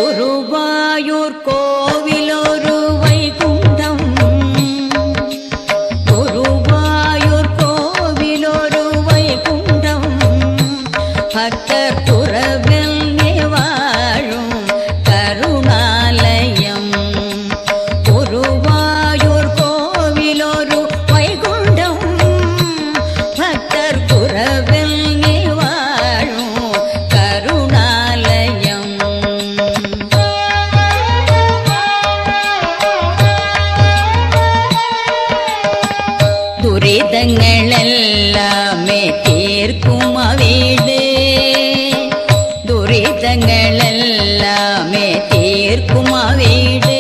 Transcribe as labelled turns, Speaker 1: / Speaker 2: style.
Speaker 1: குருவாயூர் கோவிலொரு வைகுண்டம், குருவாயூர் கோவிலொரு வைகுண்டம், பக்தர் துறவில் வாழும் கருணாலயம். குருவாயூர் கோவிலொரு வைகுண்டம், பக்தர் துறவில் வாழும் கருணாலயம். துரிதங்கள் எல்லாமே தீர்க்கும் வீடு, துரிதங்கள் எல்லாமே தீர்க்கும் வீடு,